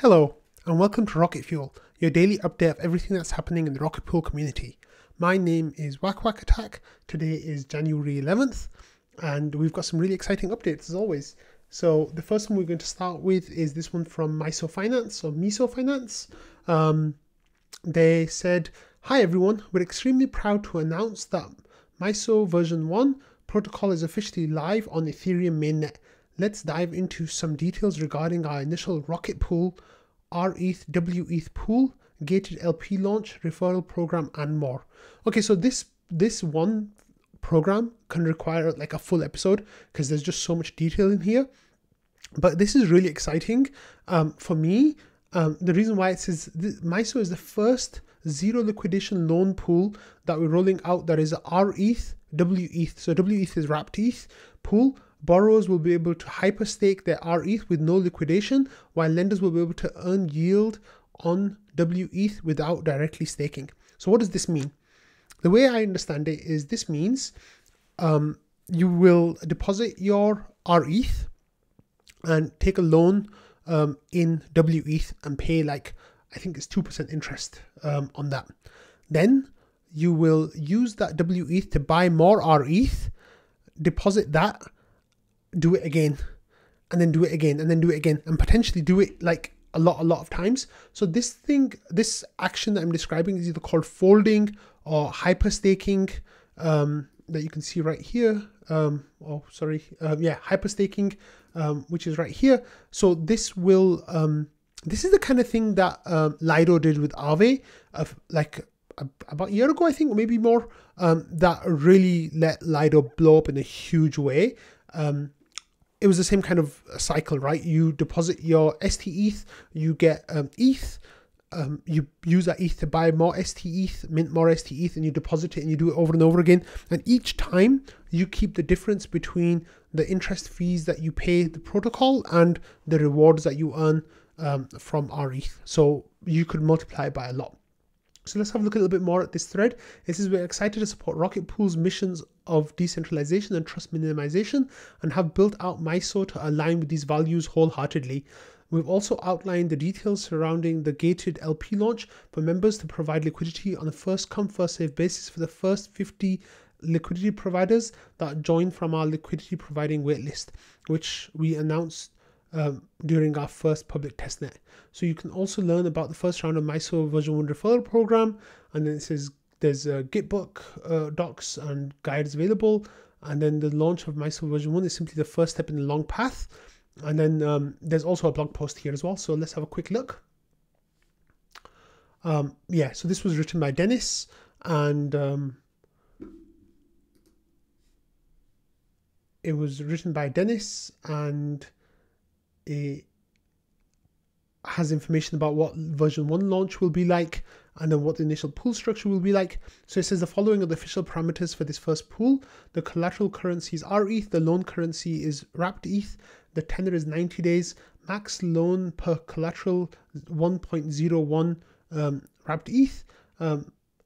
Hello, and welcome to Rocket Fuel, your daily update of everything that's happening in the Rocket Pool community. My name is Whack Whack Attack. Today is January 11th, and we've got some really exciting updates as always. So the first one we're going to start with is this one from Myso Finance, or Myso Finance. They said, "Hi everyone, we're extremely proud to announce that Myso version 1 protocol is officially live on Ethereum mainnet. Let's dive into some details regarding our initial Rocket Pool, rETH, wETH pool, gated LP launch, referral program, and more." Okay, so this one program can require like a full episode because there's just so much detail in here. But this is really exciting for me. The reason why it says Myso is the first zero liquidation loan pool that we're rolling out that is a rETH, wETH. So wETH is wrapped ETH pool. Borrowers will be able to hyperstake their rETH with no liquidation, while lenders will be able to earn yield on wETH without directly staking. So what does this mean? The way I understand it is this means you will deposit your rETH and take a loan in wETH and pay like, I think it's 2% interest on that. Then you will use that wETH to buy more rETH, deposit that, do it again, and then do it again, and then do it again, and potentially do it like a lot of times. So this action that I'm describing is either called folding or hyper staking, that you can see right here. Hyper staking, which is right here. So this will this is the kind of thing that Lido did with Aave like about a year ago, I think, or maybe more, that really let Lido blow up in a huge way. It was the same kind of cycle, right? You deposit your STETH, you get ETH, you use that ETH to buy more STETH, mint more STETH, and you deposit it and you do it over and over again. And each time you keep the difference between the interest fees that you pay the protocol and the rewards that you earn from rETH. So you could multiply it by a lot. So let's have a look a little bit more at this thread. It says, "We're excited to support Rocket Pool's missions of decentralization and trust minimization and have built out Myso to align with these values wholeheartedly. We've also outlined the details surrounding the gated LP launch for members to provide liquidity on a first come first served basis for the first 50 liquidity providers that join from our liquidity providing waitlist, which we announced during our first public testnet. So you can also learn about the first round of Myso version 1 referral program." And then it says there's a Gitbook, docs and guides available. And then the launch of Myso version 1 is simply the first step in the long path. And then there's also a blog post here as well. So let's have a quick look. So this was written by Dennis, and it has information about what version 1 launch will be like, and then what the initial pool structure will be like. So it says the following are the official parameters for this first pool. The collateral currency is rETH, the loan currency is wrapped ETH, the tenor is 90 days, max loan per collateral 1.01 wrapped ETH,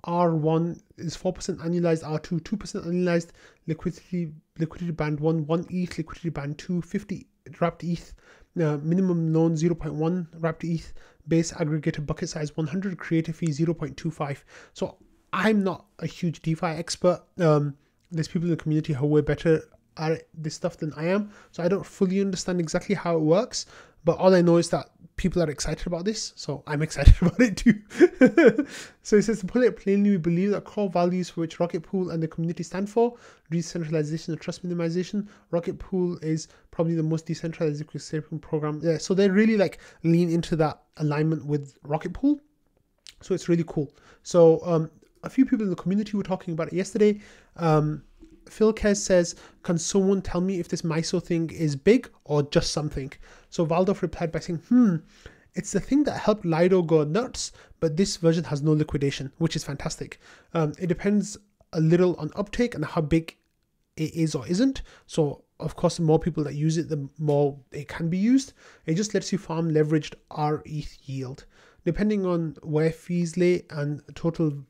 R1 is 4% annualized, R2 2% annualized, liquidity band 1 ETH, liquidity band 2 50 wrapped ETH, minimum loan 0.1 wrapped ETH, base aggregated bucket size 100, creator fee 0.25. So I'm not a huge DeFi expert. There's people in the community who are way better at this stuff than I am, so I don't fully understand exactly how it works, but all I know is that people are excited about this, so I'm excited about it too. So it says, "To put it plainly, we believe that core values for which Rocket Pool and the community stand for, decentralization and trust minimization, Rocket Pool is probably the most decentralized liquidity program." Yeah, so they really like lean into that alignment with Rocket Pool. So it's really cool. So a few people in the community were talking about it yesterday. Phil Kez says, "Can someone tell me if this Myso thing is big or just something?" So Valdorf replied by saying, "It's the thing that helped Lido go nuts, but this version has no liquidation," which is fantastic. It depends a little on uptake and how big it is or isn't. So of course, the more people that use it, the more it can be used. It just lets you farm leveraged rETH yield. Depending on where fees lay and total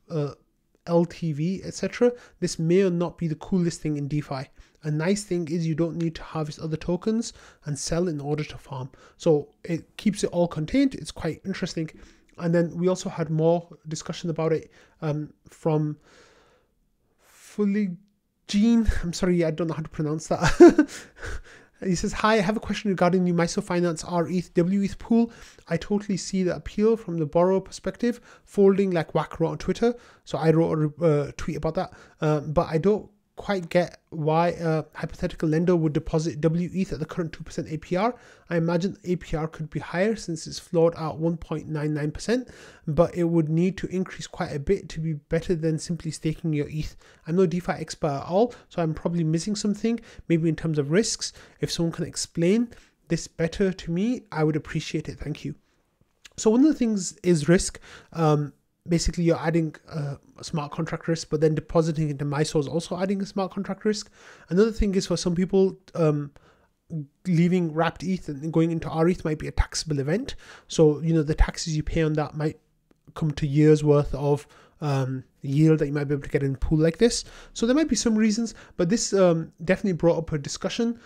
LTV, etc., this may or not be the coolest thing in DeFi. A nice thing is you don't need to harvest other tokens and sell in order to farm. So it keeps it all contained. It's quite interesting. And then we also had more discussion about it from Fully Gene. I'm sorry, I don't know how to pronounce that. He says, hi, I have a question regarding the Myso Finance rETH wETH pool. I totally see the appeal from the borrower perspective, folding like Wack wrote on Twitter. So I wrote a tweet about that. But I don't quite get why a hypothetical lender would deposit wETH at the current 2% APR. I imagine APR could be higher since it's floored at 1.99%, but it would need to increase quite a bit to be better than simply staking your ETH. I'm no DeFi expert at all, so I'm probably missing something, maybe in terms of risks. If someone can explain this better to me, I would appreciate it. Thank you. So one of the things is risk. Basically, you're adding a smart contract risk, but then depositing into Myso is also adding a smart contract risk. Another thing is for some people, leaving wrapped ETH and going into rETH might be a taxable event. So, you know, the taxes you pay on that might come to years worth of yield that you might be able to get in a pool like this. So there might be some reasons, but this definitely brought up a discussion.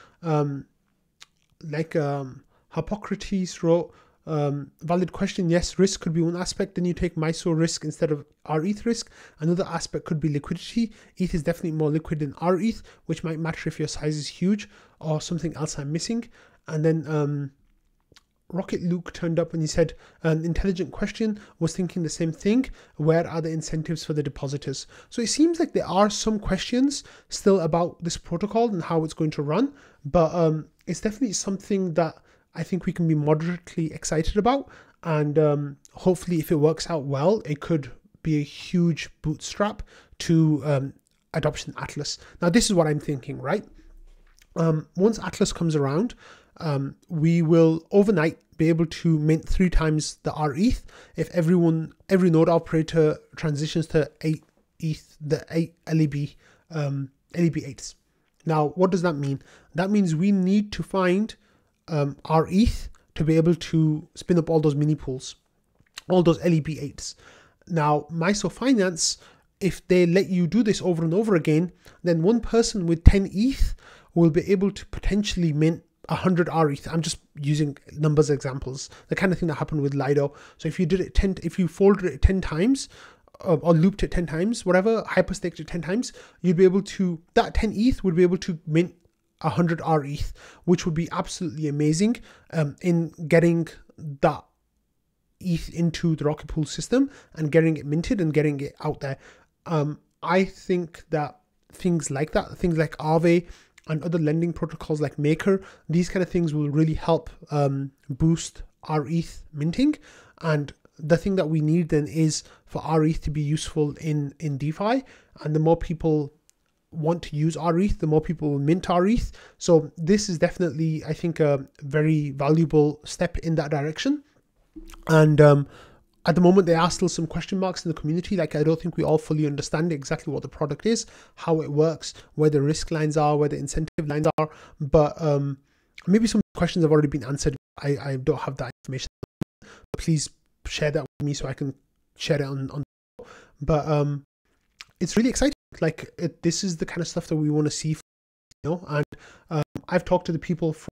Hippocrates wrote, valid question. Yes, risk could be one aspect. Then you take Myso risk instead of rETH risk. Another aspect could be liquidity. ETH is definitely more liquid than rETH, which might matter if your size is huge or something else I'm missing. And then Rocket Luke turned up and he said, an intelligent question, was thinking the same thing. Where are the incentives for the depositors? So it seems like there are some questions still about this protocol and how it's going to run, but it's definitely something that I think we can be moderately excited about, and hopefully if it works out well, it could be a huge bootstrap to adoption Atlas. Now this is what I'm thinking, right? Once Atlas comes around, we will overnight be able to mint 3 times the rETH if every node operator transitions to 8 ETH, the 8 LEB8s. Now what does that mean? That means we need to find rETH to be able to spin up all those mini pools, all those LEB8s. Now, Myso Finance, if they let you do this over and over again, then one person with 10 ETH will be able to potentially mint 100 rETH. I'm just using numbers examples, the kind of thing that happened with Lido. So if you did it if you folded it 10 times, or looped it 10 times, whatever, hyperstaked it 10 times, you'd be able to, that 10 ETH would be able to mint 100 rETH, which would be absolutely amazing in getting that ETH into the Rocket Pool system and getting it minted and getting it out there. I think that things like that, things like Aave and other lending protocols like Maker, these kind of things will really help boost rETH minting. And the thing that we need then is for rETH to be useful in DeFi, and the more people want to use rETH, the more people will mint rETH. So this is definitely, I think, a very valuable step in that direction. And at the moment, there are still some question marks in the community. Like, I don't think we all fully understand exactly what the product is, how it works, where the risk lines are, where the incentive lines are. But maybe some questions have already been answered. I don't have that information. Please share that with me so I can share it on. But it's really exciting. Like, this is the kind of stuff that we want to see, you know. And I've talked to the people from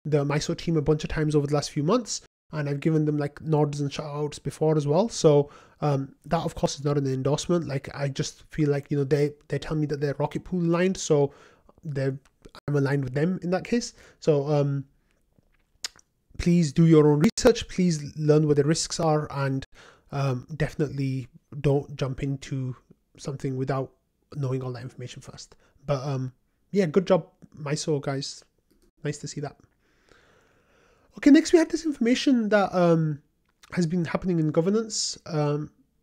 the Myso team a bunch of times over the last few months, and I've given them like nods and shout outs before as well. So that of course is not an endorsement. Like, I just feel like, you know, they tell me that they're Rocket Pool aligned, so I'm aligned with them in that case. So please do your own research, please learn where the risks are, and definitely don't jump into something without knowing all that information first. But yeah, good job Myso guys, nice to see that. Okay, next we had this information that has been happening in governance,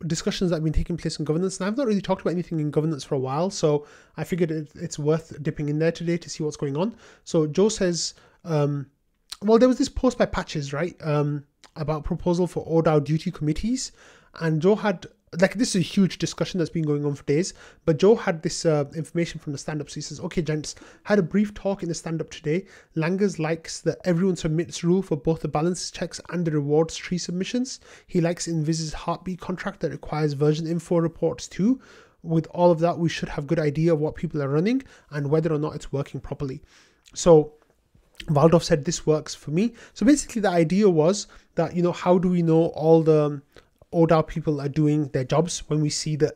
discussions that have been taking place in governance, and I've not really talked about anything in governance for a while, so I figured it's worth dipping in there today to see what's going on. So Joe says, well, there was this post by Patches, right, about proposal for oDAO duty committees, and Joe had, like, this is a huge discussion that's been going on for days, but Joe had this information from the stand-up. So he says, okay, gents, had a brief talk in the stand-up today. Langers likes that everyone submits rule for both the balance checks and the rewards tree submissions. He likes Invis's heartbeat contract that requires version info reports too. with all of that, we should have good idea of what people are running and whether or not it's working properly. So Waldorf said this works for me. So basically the idea was that, you know, how do we know all the oDAO people are doing their jobs when we see the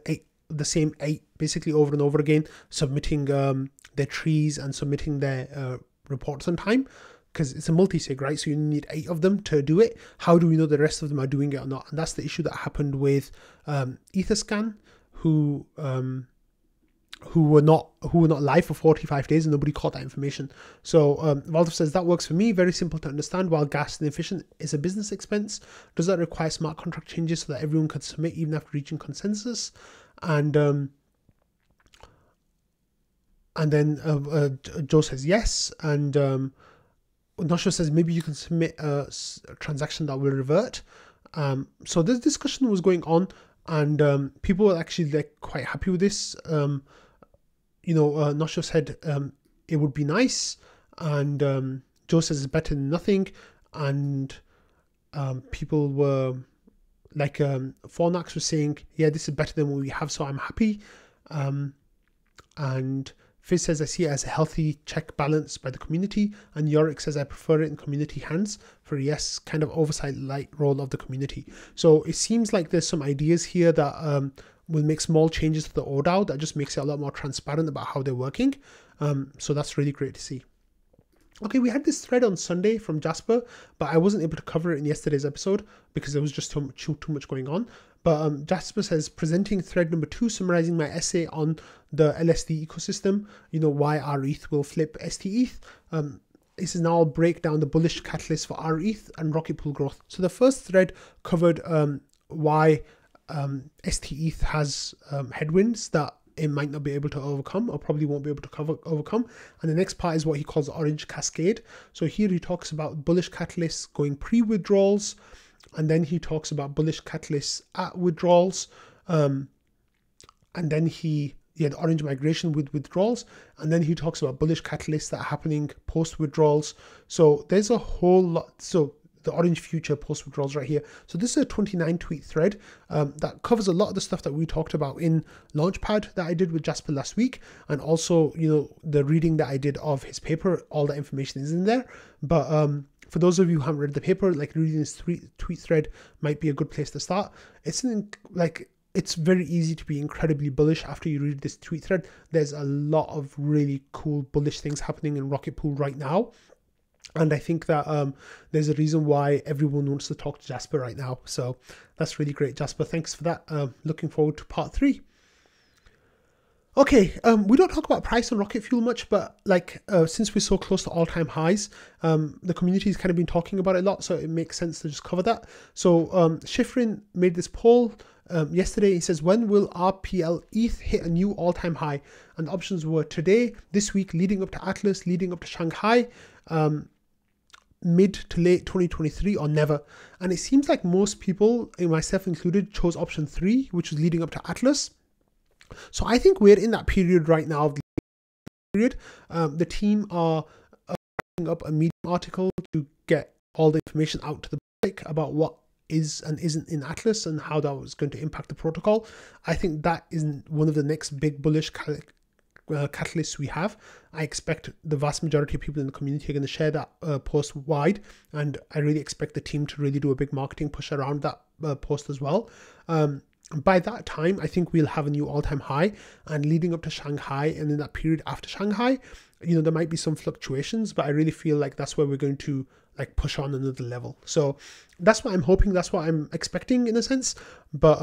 same 8 basically over and over again submitting their trees and submitting their reports on time, because it's a multi-sig, right? So you need 8 of them to do it. How do we know the rest of them are doing it or not? And that's the issue that happened with Etherscan, who were not live for 45 days and nobody caught that information. So Waldorf says that works for me. Very simple to understand. While gas and efficient is a business expense, does that require smart contract changes so that everyone can submit even after reaching consensus? And then Joe says yes, and Nosho says maybe you can submit a transaction that will revert. So this discussion was going on, and people were actually like quite happy with this. You know, Nosho said it would be nice, and Joe says it's better than nothing, and people were like, Fornax was saying, yeah, this is better than what we have, so I'm happy. And Fizz says, I see it as a healthy check balance by the community. And Yorick says, I prefer it in community hands for yes, kind of oversight light role of the community. So it seems like there's some ideas here that will make small changes to the oDAO that just makes it a lot more transparent about how they're working. So that's really great to see. Okay, we had this thread on Sunday from Jasper, but I wasn't able to cover it in yesterday's episode because there was just too much going on. But Jasper says, presenting thread number 2, summarizing my essay on the LSD ecosystem, you know, why rETH will flip STETH. This is now I'll break down the bullish catalyst for rETH and rocket pool growth. So the first thread covered why STETH has headwinds that it might not be able to overcome, or probably won't be able to overcome. And the next part is what he calls the orange cascade. So here he talks about bullish catalysts going pre-withdrawals, and then he talks about bullish catalysts at withdrawals, and then the orange migration with withdrawals, and then he talks about bullish catalysts that are happening post withdrawals. So there's a whole lot. So the orange future post withdrawals right here. So this is a 29 tweet thread that covers a lot of the stuff that we talked about in Launchpad that I did with Jasper last week, and also, you know, the reading that I did of his paper. All that information is in there. But for those of you who haven't read the paper, like, reading this tweet thread might be a good place to start. It's very easy to be incredibly bullish after you read this tweet thread. There's a lot of really cool bullish things happening in Rocket Pool right now. And I think that there's a reason why everyone wants to talk to Jasper right now. So that's really great, Jasper. Thanks for that. Looking forward to part 3. Okay, we don't talk about price on rocket fuel much, but like since we're so close to all-time highs, the community's kind of been talking about it a lot, so it makes sense to just cover that. So Schifrin made this poll yesterday. He says, when will RPL ETH hit a new all-time high? And the options were today, this week, leading up to Atlas, leading up to Shanghai, mid to late 2023, or never. And it seems like most people, myself included, chose option 3, which was leading up to Atlas. So I think we're in that period right now. The team are writing up a Medium article to get all the information out to the public about what is and isn't in Atlas and how that was going to impact the protocol. I think that is one of the next big bullish catalysts we have. I expect the vast majority of people in the community are going to share that post wide, and I really expect the team to really do a big marketing push around that post as well. By that time, I think we'll have a new all-time high, and leading up to Shanghai and in that period after Shanghai, you know, there might be some fluctuations, but I really feel like that's where we're going to like push on another level. So that's what I'm hoping, that's what I'm expecting in a sense, but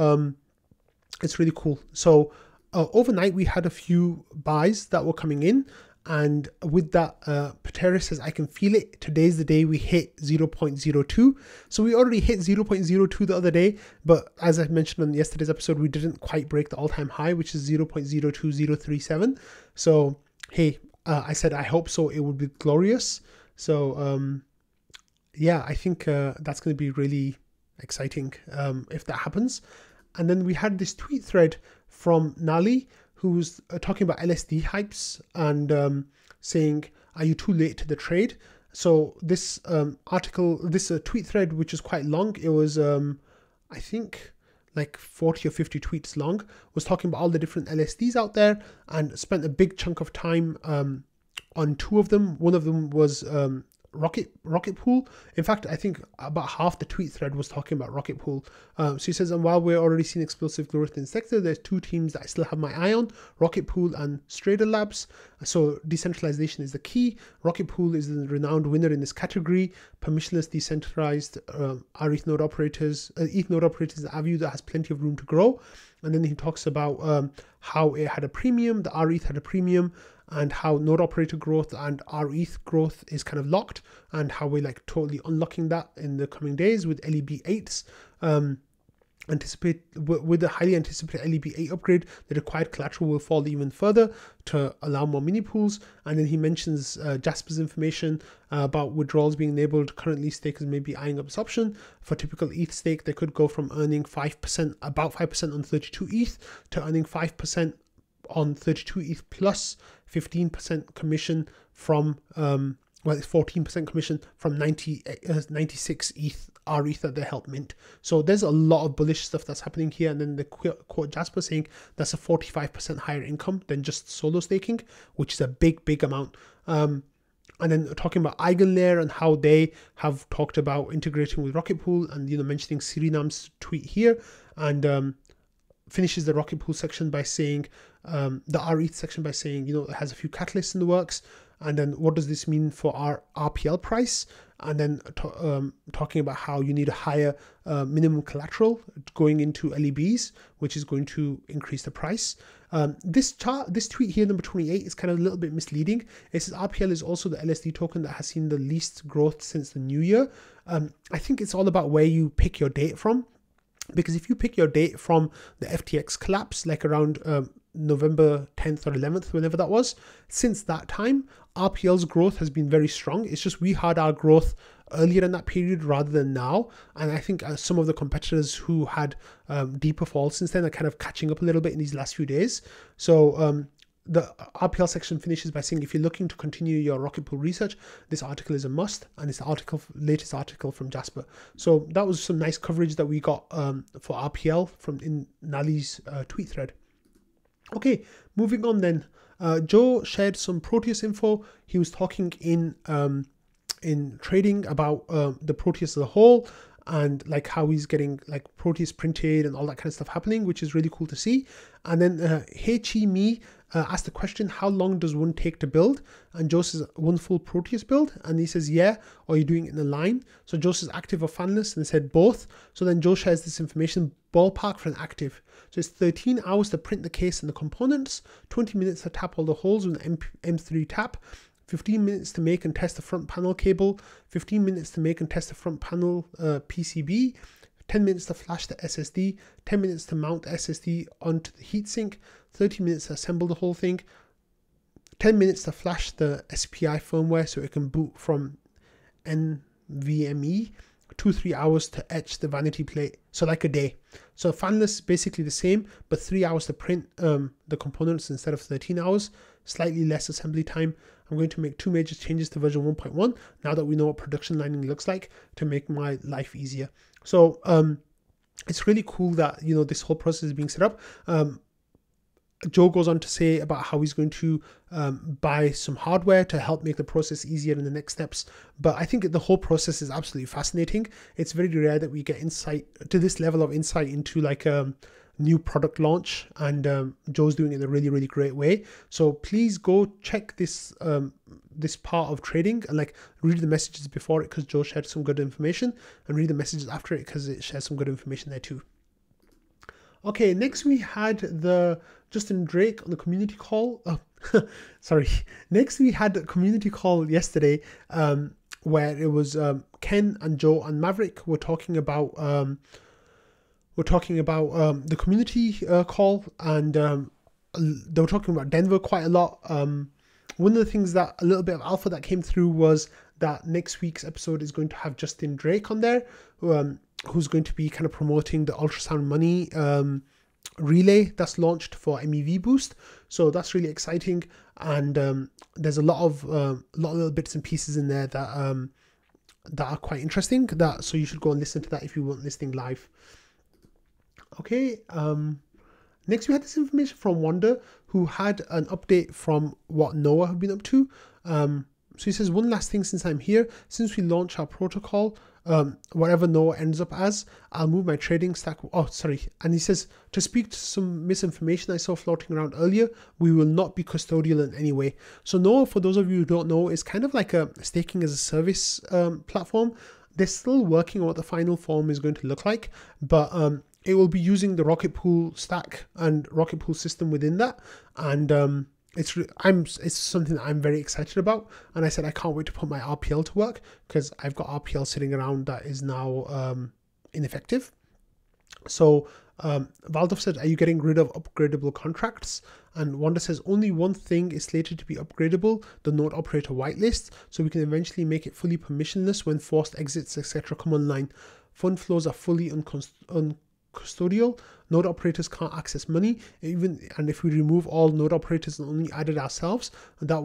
it's really cool. So overnight we had a few buys that were coming in, and with that, Proteus says, I can feel it. Today's the day we hit 0.02. So we already hit 0.02 the other day, but as I mentioned on yesterday's episode, we didn't quite break the all-time high, which is 0.02037. So hey, I said I hope so, it would be glorious. So yeah, I think that's going to be really exciting if that happens. And then we had this tweet thread from Nali, who's talking about LSD hypes and saying, are you too late to the trade? So this article, this tweet thread, which is quite long, it was, I think, like 40 or 50 tweets long, was talking about all the different LSDs out there and spent a big chunk of time on two of them. One of them was Rocket Pool. In fact, I think about half the tweet thread was talking about Rocket Pool. So he says, and while we're already seeing explosive growth in the sector, there's two teams that I still have my eye on: Rocket Pool and Strader Labs. So decentralization is the key. Rocket Pool is the renowned winner in this category. Permissionless, decentralized rETH node operators, ETH node operators, a view that has plenty of room to grow. And then he talks about how it had a premium, the rETH had a premium, and how node operator growth and rETH growth is kind of locked, and how we're like totally unlocking that in the coming days with LEB8s. With the highly anticipated LEB8 upgrade, the required collateral will fall even further to allow more mini pools. And then he mentions Jasper's information about withdrawals being enabled. Currently, stakers may be eyeing up this option. For typical ETH stake, they could go from earning 5%, about 5% on 32 ETH, to earning 5% on 32 ETH plus 15% commission from it's 14% commission from 96 ETH rETH that they help mint. So there's a lot of bullish stuff that's happening here. And then the quote Jasper saying that's a 45% higher income than just solo staking, which is a big amount. And then talking about EigenLayer and how they have talked about integrating with Rocket Pool, and mentioning Surinam's tweet here, and finishes the Rocket Pool section by saying the rETH section by saying it has a few catalysts in the works. And then what does this mean for our RPL price? And then talking about how you need a higher minimum collateral going into LEBs, which is going to increase the price. This tweet here, number 28, is kind of a little bit misleading. It says RPL is also the LSD token that has seen the least growth since the new year. I think it's all about where you pick your date from. Because if you pick your date from the FTX collapse, like around November 10th or 11th, whenever that was, since that time, RPL's growth has been very strong. It's just we had our growth earlier in that period rather than now. And I think some of the competitors who had deeper falls since then are kind of catching up a little bit in these last few days. So the RPL section finishes by saying, if you're looking to continue your Rocket Pool research, this article is a must, and it's the latest article from Jasper. So that was some nice coverage that we got for RPL in Nali's tweet thread. Okay, moving on then. Joe shared some Proteus info. He was talking in trading about the Proteus as a whole, and like how he's getting like Proteus printed and all that kind of stuff happening, which is really cool to see. And then Hey Chi Me asked the question, how long does one take to build? And Joe says, one full Proteus build. And he says, yeah, or you're doing it in a line. So Joe says active or fanless, and he said both. So then Joe shares this information, ballpark for an active. So it's 13 hours to print the case and the components, 20 minutes to tap all the holes with an M3 tap, 15 minutes to make and test the front panel cable, 15 minutes to make and test the front panel PCB, 10 minutes to flash the SSD, 10 minutes to mount the SSD onto the heatsink, 30 minutes to assemble the whole thing, 10 minutes to flash the SPI firmware so it can boot from NVMe, 2-3 hours to etch the vanity plate, so like a day. So fanless, basically the same, but 3 hours to print the components instead of 13 hours, slightly less assembly time. I'm going to make 2 major changes to version 1.1 now that we know what production lining looks like, to make my life easier. So it's really cool that this whole process is being set up. Joe goes on to say about how he's going to buy some hardware to help make the process easier in the next steps. But I think the whole process is absolutely fascinating. It's very rare that we get insight to this level of insight into like a new product launch, and Joe's doing it in a really great way. So please go check this this part of trading and like read the messages before it, because Joe shared some good information, and read the messages after it because it shares some good information there too. Okay, next we had the Justin Drake on the community call. Oh, sorry. Next we had a community call yesterday where it was Ken and Joe and Maverick were talking about the community call, and they were talking about Denver quite a lot. One of the things that a little bit of alpha that came through was that next week's episode is going to have Justin Drake on there, who's going to be kind of promoting the ultrasound money relay that's launched for MEV boost. So that's really exciting, and there's a lot of little bits and pieces in there that that are quite interesting. So you should go and listen to that if you weren't listening live. Okay, next we had this information from Wanda, who had an update from what Noah have been up to. So he says, one last thing since I'm here, since we launch our protocol, whatever Noah ends up as, I'll move my trading stack. Oh, sorry. And he says, to speak to some misinformation I saw floating around earlier, we will not be custodial in any way. So Noah, for those of you who don't know, is kind of like a staking as a service platform. They're still working on what the final form is going to look like, but it will be using the Rocket Pool stack and Rocket Pool system within that. And it's something that I'm very excited about, and I said I can't wait to put my RPL to work, because I've got RPL sitting around that is now ineffective. So Valdov said, are you getting rid of upgradable contracts? And Wanda says, only one thing is slated to be upgradable, the node operator whitelist, so we can eventually make it fully permissionless when forced exits, etc. come online. Fund flows are fully uncustodial. Node operators can't access money, and if we remove all node operators and only added ourselves, that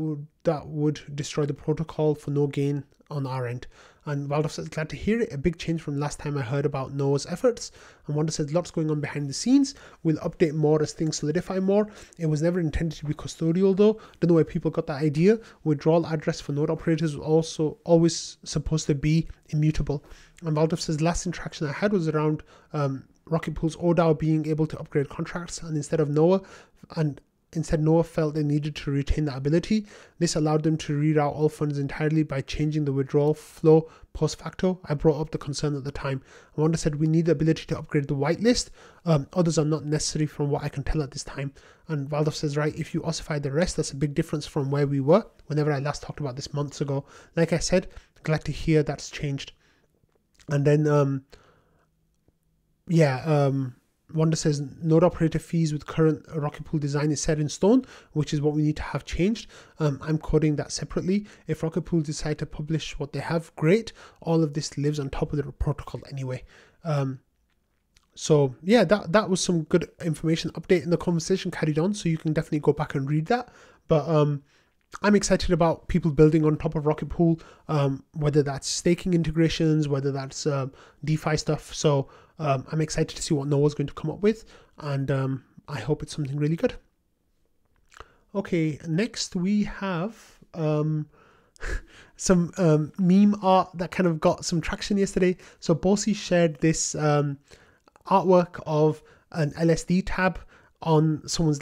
would destroy the protocol for no gain on our end. And Valdov says, glad to hear it. A big change from last time I heard about Noah's efforts. And Wanda says, lots going on behind the scenes. We'll update more as things solidify more. It was never intended to be custodial though. Don't know where people got that idea. Withdrawal address for node operators was also always supposed to be immutable. And Valdov says, last interaction I had was around Rocket Pool's oDAO being able to upgrade contracts, and instead Noah felt they needed to retain that ability. This allowed them to reroute all funds entirely by changing the withdrawal flow post facto. I brought up the concern at the time. Wanda said, we need the ability to upgrade the whitelist. Others are not necessary from what I can tell at this time. And Valdov says, right, if you ossify the rest, that's a big difference from where we were whenever I last talked about this months ago. Like I said, glad to hear that's changed. And then Wanda says node operator fees with current Rocket Pool design is set in stone, which is what we need to have changed. I'm coding that separately. If Rocket Pool decide to publish what they have, great. All of this lives on top of the protocol anyway. So yeah, that was some good information update, and the conversation carried on, so you can definitely go back and read that. But I'm excited about people building on top of Rocket Pool, whether that's staking integrations, whether that's DeFi stuff. So I'm excited to see what Noah's going to come up with, and I hope it's something really good. Okay, next we have some meme art that kind of got some traction yesterday. So Bawcey shared this artwork of an LSD tab on someone's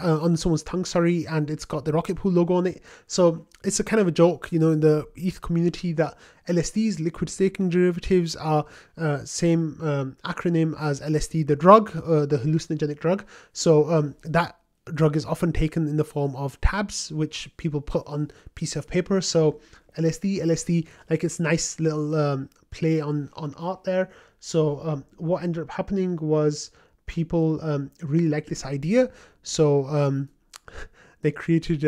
on someone's tongue, sorry, and it's got the Rocket Pool logo on it. So it's a kind of a joke, you know, in the ETH community, that LSDs, liquid staking derivatives, are same acronym as LSD, the drug, the hallucinogenic drug. So that drug is often taken in the form of tabs, which people put on piece of paper. So LSD, like, it's nice little play on art there. So what ended up happening was people really like this idea, so they created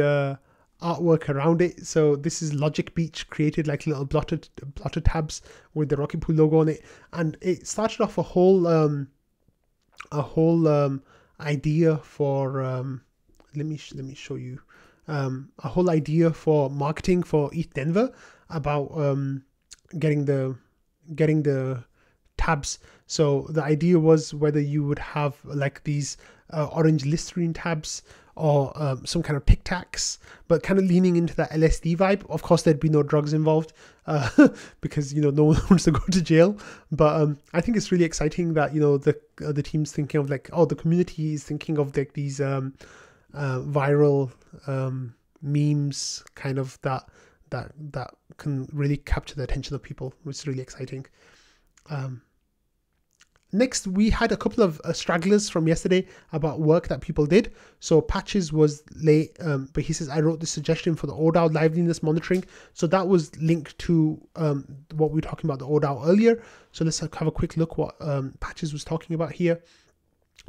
artwork around it. So this is Logic Beach created like little blotted tabs with the Rocket Pool logo on it, and it started off a whole idea for let me show you a whole idea for marketing for ETH Denver about getting the tabs. So the idea was whether you would have like these orange Listerine tabs or some kind of Tic Tacs, but kind of leaning into that LSD vibe. Of course, there'd be no drugs involved because, you know, no one wants to go to jail. But I think it's really exciting that, you know, the team's thinking of like, oh, the community is thinking of like these viral memes, kind of that can really capture the attention of people, which is really exciting. Next, we had a couple of stragglers from yesterday about work that people did. So Patches was late, but he says, I wrote this suggestion for the oDAO liveliness monitoring. So that was linked to what we were talking about, the oDAO earlier. So let's have a quick look what Patches was talking about here.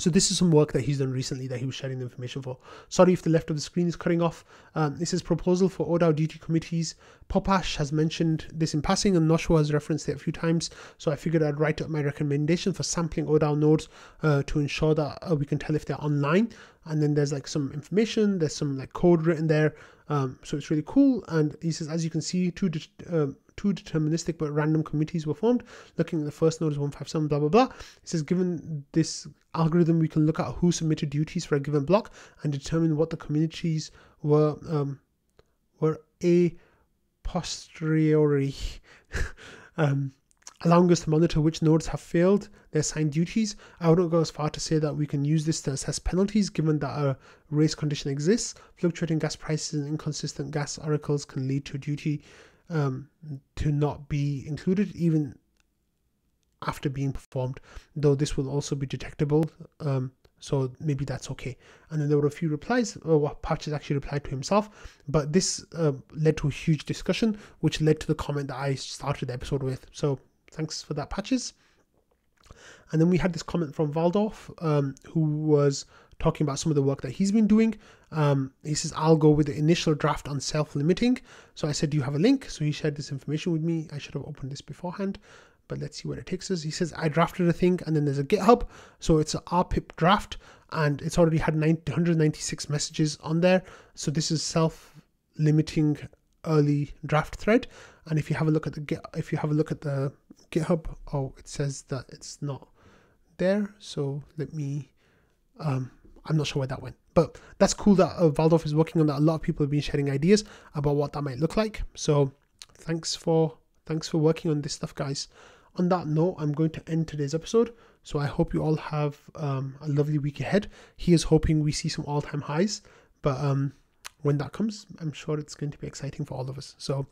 So this is some work that he's done recently that he was sharing the information for. Sorry if the left of the screen is cutting off. This is proposal for oDAO duty committees. Popash has mentioned this in passing, and Noshua has referenced it a few times. So I figured I'd write up my recommendation for sampling oDAO nodes to ensure that we can tell if they're online. And then there's like some information, there's some like code written there. So it's really cool. And he says, as you can see, two two deterministic but random communities were formed. Looking at the first node is 157, blah, blah, blah. It says, given this algorithm, we can look at who submitted duties for a given block and determine what the communities were a posteriori, allowing us to monitor which nodes have failed their assigned duties. I wouldn't go as far to say that we can use this to assess penalties, given that a race condition exists. Fluctuating gas prices and inconsistent gas oracles can lead to a duty to not be included, even after being performed, though this will also be detectable. So maybe that's okay. And then there were a few replies, or Patches actually replied to himself, but this led to a huge discussion, which led to the comment that I started the episode with. So thanks for that, Patches. And then we had this comment from Waldorf, who was talking about some of the work that he's been doing. He says, I'll go with the initial draft on self-limiting. So I said, do you have a link? So he shared this information with me. I should have opened this beforehand, but let's see where it takes us. He says, I drafted a thing, and then there's a GitHub. So it's an RPIP draft, and it's already had 196 messages on there. So this is self-limiting early draft thread. And if you have a look at the GitHub, oh, it says that it's not there. So let me, I'm not sure where that went, but that's cool that Waldorf is working on that. A lot of people have been sharing ideas about what that might look like. So thanks for working on this stuff, guys. On that note, I'm going to end today's episode. So I hope you all have a lovely week ahead. He is hoping we see some all-time highs, but when that comes, I'm sure it's going to be exciting for all of us. So